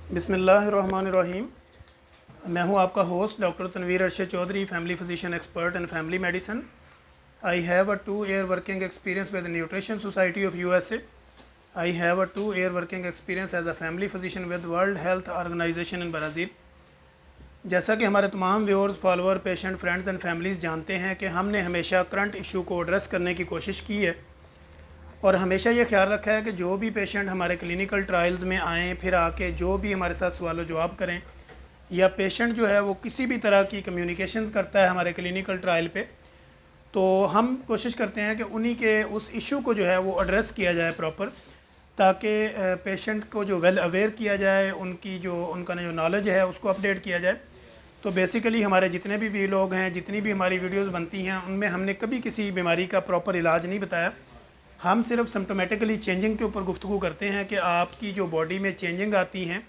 बिस्मिल्लाहिर्रहमानिर्रहीम। मैं हूं आपका host doctor Tanveer Arshad Chaudhary, family physician expert in family medicine. I have a 2 year working experience with nutrition society of USA. I have a 2 year working experience as a family physician with World Health Organization in Brazil. जैसा कि हमारे तमाम viewers, follower, patient, friends and families जानते हैं कि हमने हमेशा current issue को एड्रेस करने की कोशिश की है और हमेशा ये ख्याल रखा है कि जो भी पेशेंट हमारे क्लिनिकल ट्रायल्स में आएँ, फिर आके जो भी हमारे साथ सवाल जवाब करें, या पेशेंट जो है वो किसी भी तरह की कम्युनिकेशंस करता है हमारे क्लिनिकल ट्रायल पे, तो हम कोशिश करते हैं कि उन्हीं के उस इशू को जो है वो एड्रेस किया जाए प्रॉपर, ताकि पेशेंट को जो वेल अवेयर किया जाए, उनका जो नॉलेज है उसको अपडेट किया जाए। तो बेसिकली हमारे जितने भी वीलॉग हैं, जितनी भी हमारी वीडियोस बनती हैं, उनमें हमने कभी किसी बीमारी का प्रॉपर इलाज नहीं बताया। हम सिर्फ सिम्टोमेटिकली चेंजिंग के ऊपर गुफ्तगू करते हैं कि आपकी जो बॉडी में चेंजिंग आती हैं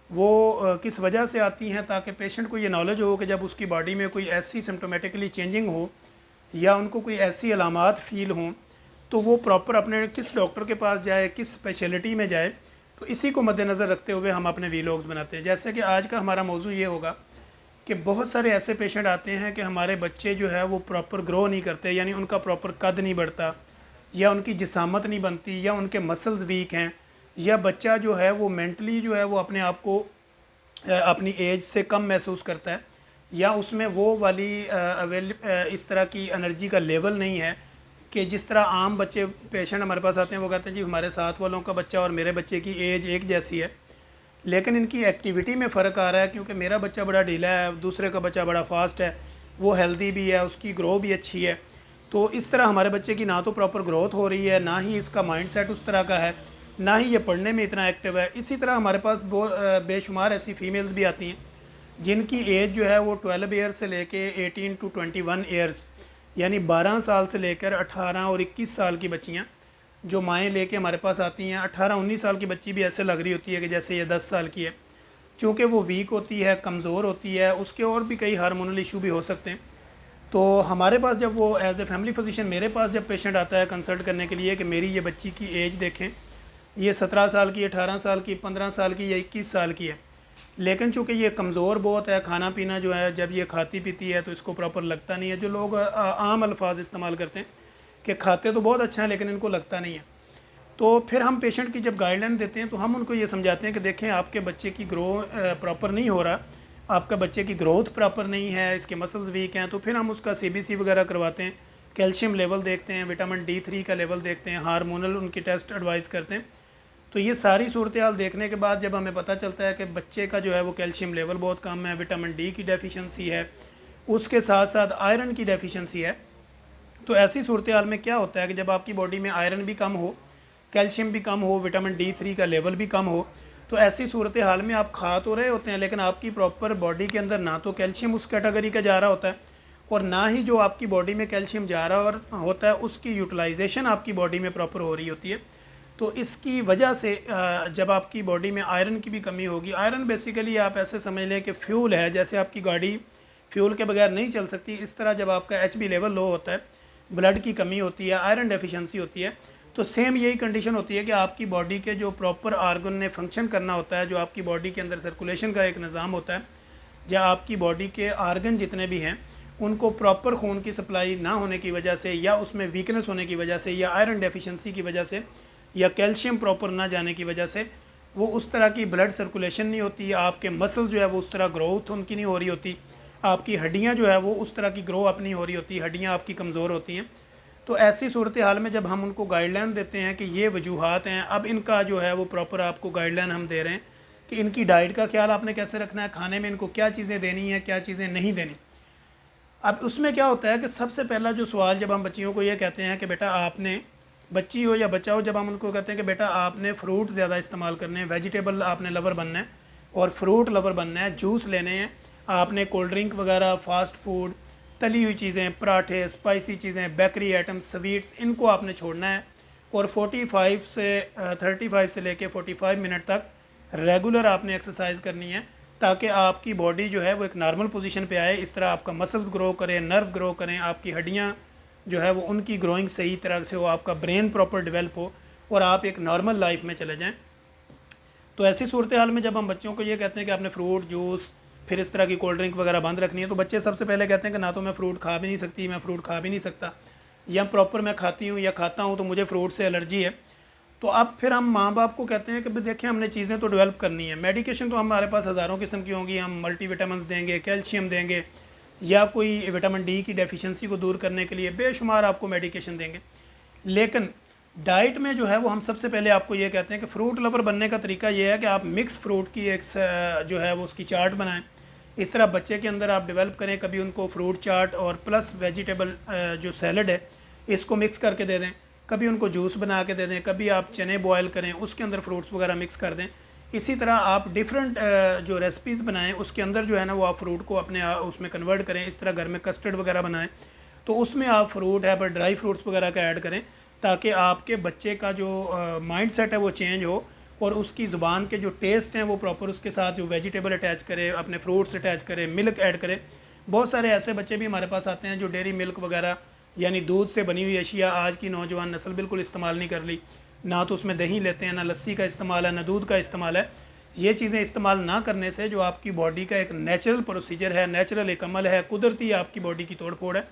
वो किस वजह से आती हैं, ताकि पेशेंट को ये नॉलेज हो कि जब उसकी बॉडी में कोई ऐसी सिम्टोमेटिकली चेंजिंग हो या उनको कोई ऐसी अलामात फ़ील हों तो वो प्रॉपर अपने किस डॉक्टर के पास जाए, किस स्पेशलिटी में जाए। तो इसी को मद्देनज़र रखते हुए हम अपने वीलॉग्स बनाते हैं। जैसे कि आज का हमारा मौजू ये होगा कि बहुत सारे ऐसे पेशेंट आते हैं कि हमारे बच्चे जो है वो प्रॉपर ग्रो नहीं करते, यानी उनका प्रॉपर कद नहीं बढ़ता, या उनकी जिसामत नहीं बनती, या उनके मसल्स वीक हैं, या बच्चा जो है वो मेंटली जो है वो अपने आप को अपनी एज से कम महसूस करता है, या उसमें वो वाली इस तरह की एनर्जी का लेवल नहीं है कि जिस तरह आम बच्चे पेशेंट हमारे पास आते हैं वो कहते हैं जी हमारे साथ वालों का बच्चा और मेरे बच्चे की एज एक जैसी है, लेकिन इनकी एक्टिविटी में फ़र्क आ रहा है, क्योंकि मेरा बच्चा बड़ा ढीला है, दूसरे का बच्चा बड़ा फास्ट है, वो हेल्दी भी है, उसकी ग्रो भी अच्छी है। तो इस तरह हमारे बच्चे की ना तो प्रॉपर ग्रोथ हो रही है, ना ही इसका माइंडसेट उस तरह का है, ना ही ये पढ़ने में इतना एक्टिव है। इसी तरह हमारे पास बेशुमार ऐसी फ़ीमेल्स भी आती हैं जिनकी एज जो है वो 12 ईयर से लेके 18 to 21 ईयर्स, यानी 12 साल से लेकर 18 और 21 साल की बच्चियाँ जो माएँ लेके हमारे पास आती हैं। 18-19 साल की बच्ची भी ऐसे लग रही होती है कि जैसे ये 10 साल की है, चूँकि वो वीक होती है, कमज़ोर होती है, उसके और भी कई हार्मोनल इशू भी हो सकते हैं। तो हमारे पास जब वो एज ए फैमिली फिजिशियन मेरे पास जब पेशेंट आता है कंसल्ट करने के लिए कि मेरी ये बच्ची की एज देखें, ये 17 साल की, 18 साल की, 15 साल की या 21 साल की है, लेकिन चूँकि ये कमज़ोर बहुत है, खाना पीना जो है जब ये खाती पीती है तो इसको प्रॉपर लगता नहीं है। जो लोग आम अल्फाज इस्तेमाल करते हैं कि खाते तो बहुत अच्छा है लेकिन इनको लगता नहीं है, तो फिर हम पेशेंट की जब गाइडलाइन देते हैं तो हम उनको ये समझाते हैं कि देखें आपके बच्चे की ग्रो प्रॉपर नहीं हो रहा, आपका बच्चे की ग्रोथ प्रॉपर नहीं है, इसके मसल्स वीक हैं, तो फिर हम उसका सीबीसी वगैरह करवाते हैं, कैल्शियम लेवल देखते हैं, विटामिन D3 का लेवल देखते हैं, हार्मोनल उनकी टेस्ट एडवाइस करते हैं। तो ये सारी सूरत हाल देखने के बाद जब हमें पता चलता है कि बच्चे का जो है वो कैल्शियम लेवल बहुत कम है, विटामिन D की डेफिशिएंसी है, उसके साथ साथ आयरन की डेफिशिएंसी है, तो ऐसी सूरत हाल में क्या होता है कि जब आपकी बॉडी में आयरन भी कम हो, कैल्शियम भी कम हो, विटामिन D3 का लेवल भी कम हो, तो ऐसी सूरत हाल में आप खा तो रहे होते हैं लेकिन आपकी प्रॉपर बॉडी के अंदर ना तो कैल्शियम उस कैटेगरी का जा रहा होता है, और ना ही जो आपकी बॉडी में कैल्शियम जा रहा और होता है उसकी यूटिलाइजेशन आपकी बॉडी में प्रॉपर हो रही होती है। तो इसकी वजह से जब आपकी बॉडी में आयरन की भी कमी होगी, आयरन बेसिकली आप ऐसे समझ लें कि फ्यूल है, जैसे आपकी गाड़ी फ्यूल के बगैर नहीं चल सकती, इस तरह जब आपका HB लेवल लो होता है, ब्लड की कमी होती है, आयरन डेफिशिएंसी होती है, तो सेम यही कंडीशन होती है कि आपकी बॉडी के जो प्रॉपर आर्गन ने फंक्शन करना होता है, जो आपकी बॉडी के अंदर सर्कुलेशन का एक निज़ाम होता है, जहाँ आपकी बॉडी के आर्गन जितने भी हैं उनको प्रॉपर खून की सप्लाई ना होने की वजह से, या उसमें वीकनेस होने की वजह से, या आयरन डेफिशिएंसी की वजह से, या कैल्शियम प्रॉपर ना जाने की वजह से वो उस तरह की ब्लड सर्कुलेशन नहीं होती, आपके मसल जो है वो उस तरह ग्रोथ उनकी नहीं हो रही होती, आपकी हड्डियाँ जो है वो उस तरह की ग्रो अप नहीं हो रही होती, हड्डियाँ आपकी कमज़ोर होती हैं। तो ऐसी सूरत हाल में जब हम उनको गाइडलाइन देते हैं कि ये वजूहात हैं, अब इनका जो है वो प्रॉपर आपको गाइडलाइन हम दे रहे हैं कि इनकी डाइट का ख्याल आपने कैसे रखना है, खाने में इनको क्या चीज़ें देनी है, क्या चीज़ें नहीं देनी। अब उसमें क्या होता है कि सबसे पहला जो सवाल जब हम बच्चियों को ये कहते हैं कि बेटा आपने, बच्ची हो या बच्चा हो, जब हम उनको कहते हैं कि बेटा आपने फ्रूट ज़्यादा इस्तेमाल करने हैं, वेजिटेबल आपने लवर बनना है और फ्रूट लवर बनना है, जूस लेने हैं, आपने कोल्ड ड्रिंक वगैरह, फास्ट फूड, तली हुई चीज़ें, पराठे, स्पाइसी चीज़ें, बेकरी आइटम्स, स्वीट्स, इनको आपने छोड़ना है, और 35 से लेके 45 मिनट तक रेगुलर आपने एक्सरसाइज करनी है, ताकि आपकी बॉडी जो है वो एक नॉर्मल पोजीशन पे आए, इस तरह आपका मसल्स ग्रो करें, नर्व ग्रो करें, आपकी हड्डियाँ जो है वो उनकी ग्रोइंग सही तरह से हो, आपका ब्रेन प्रॉपर डेवलप हो और आप एक नॉर्मल लाइफ में चले जाएँ। तो ऐसी सूरत हाल में जब हम बच्चों को ये कहते हैं कि आपने फ्रूट जूस फिर इस तरह की कोल्ड ड्रिंक वगैरह बंद रखनी है, तो बच्चे सबसे पहले कहते हैं कि ना तो मैं फ्रूट खा भी नहीं सकती, मैं फ्रूट खा भी नहीं सकता, या प्रॉपर मैं खाती हूँ या खाता हूँ तो मुझे फ्रूट से एलर्जी है। तो अब फिर हम माँ बाप को कहते हैं कि भाई देखिए हमने चीज़ें तो डेवलप करनी है, मेडिकेशन तो हमारे पास हज़ारों किस्म की होंगी, हम मल्टीविटामिन्स देंगे, कैल्शियम देंगे, या कोई विटामिन डी की डेफिशिएंसी को दूर करने के लिए बेशुमार आपको मेडिकेशन देंगे। लेकिन डाइट में जो है वो हम सबसे पहले आपको ये कहते हैं कि फ्रूट लवर बनने का तरीका ये है कि आप मिक्स फ्रूट की एक जो है वो उसकी चार्ट बनाएं। इस तरह बच्चे के अंदर आप डेवलप करें, कभी उनको फ्रूट चाट और प्लस वेजिटेबल जो सैलड है इसको मिक्स करके दे दें, कभी उनको जूस बना के दे दें, कभी आप चने बॉयल करें उसके अंदर फ्रूट्स वगैरह मिक्स कर दें। इसी तरह आप डिफरेंट जो रेसिपीज़ बनाएं उसके अंदर जो है ना वो आप फ्रूट को अपने उसमें कन्वर्ट करें। इस तरह घर में कस्टर्ड वगैरह बनाएं तो उसमें आप फ्रूट है पर ड्राई फ्रूट्स वगैरह का ऐड करें, ताकि आपके बच्चे का जो माइंड सेट है वो चेंज हो और उसकी ज़ुबान के जो टेस्ट हैं वो प्रॉपर उसके साथ जो वेजिटेबल अटैच करे, अपने फ्रूट्स अटैच करे, मिल्क ऐड करे। बहुत सारे ऐसे बच्चे भी हमारे पास आते हैं जो डेयरी मिल्क वगैरह यानी दूध से बनी हुई अशिया आज की नौजवान नस्ल बिल्कुल इस्तेमाल नहीं कर ली, ना तो उसमें दही लेते हैं, ना लस्सी का इस्तेमाल है, ना दूध का इस्तेमाल है। ये चीज़ें इस्तेमाल ना करने से जो आपकी बॉडी का एक नेचुरल प्रोसीजर है, नेचुरल एक अमल है, कुदरती आपकी बॉडी की तोड़ फोड़ है,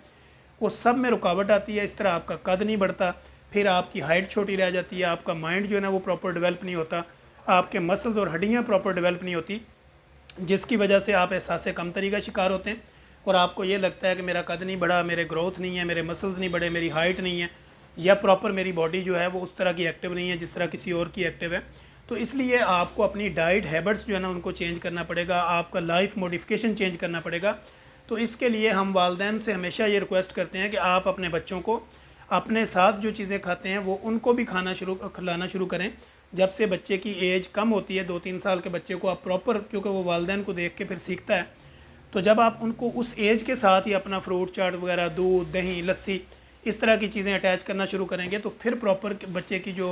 वो सब में रुकावट आती है। इस तरह आपका कद नहीं बढ़ता, फिर आपकी हाइट छोटी रह जाती है, आपका माइंड जो है ना वो प्रॉपर डेवलप नहीं होता, आपके मसल्स और हड्डियाँ प्रॉपर डेवलप नहीं होती, जिसकी वजह से आप एहसास कमतरी का शिकार होते हैं और आपको ये लगता है कि मेरा कद नहीं बढ़ा, मेरे ग्रोथ नहीं है, मेरे मसल्स नहीं बढ़े, मेरी हाइट नहीं है, या प्रॉपर मेरी बॉडी जो है वो उस तरह की एक्टिव नहीं है जिस तरह किसी और की एक्टिव है। तो इसलिए आपको अपनी डाइट हैबिट्स जो है ना उनको चेंज करना पड़ेगा, आपका लाइफ मॉडिफिकेशन चेंज करना पड़ेगा। तो इसके लिए हम वालिदैन से हमेशा ये रिक्वेस्ट करते हैं कि आप अपने बच्चों को अपने साथ जो चीज़ें खाते हैं वो उनको भी खिलाना शुरू करें। जब से बच्चे की एज कम होती है, 2-3 साल के बच्चे को आप प्रॉपर, क्योंकि वो वालिदैन को देख के फिर सीखता है, तो जब आप उनको उस एज के साथ ही अपना फ्रूट चाट वगैरह, दूध, दही, लस्सी इस तरह की चीज़ें अटैच करना शुरू करेंगे तो फिर प्रॉपर बच्चे की जो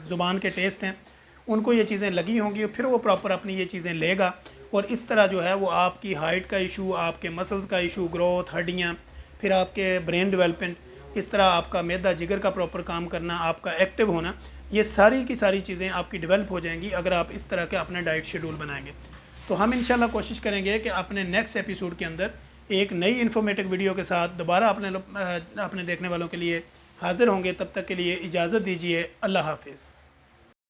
ज़ुबान के टेस्ट हैं उनको ये चीज़ें लगी होंगी, फिर वो प्रॉपर अपनी ये चीज़ें लेगा और इस तरह जो है वो आपकी हाइट का इशू, आपके मसल्स का इशू, ग्रोथ, हड्डियाँ, फिर आपके ब्रेन डेवलपमेंट, इस तरह आपका मैदा जिगर का प्रॉपर काम करना, आपका एक्टिव होना, ये सारी की सारी चीज़ें आपकी डेवलप हो जाएंगी अगर आप इस तरह के अपना डाइट शेड्यूल बनाएंगे। तो हम इंशाल्लाह कोशिश करेंगे कि अपने नेक्स्ट एपिसोड के अंदर एक नई इन्फॉर्मेटिव वीडियो के साथ दोबारा अपने देखने वालों के लिए हाज़िर होंगे। तब तक के लिए इजाज़त दीजिए। अल्लाह हाफिज़।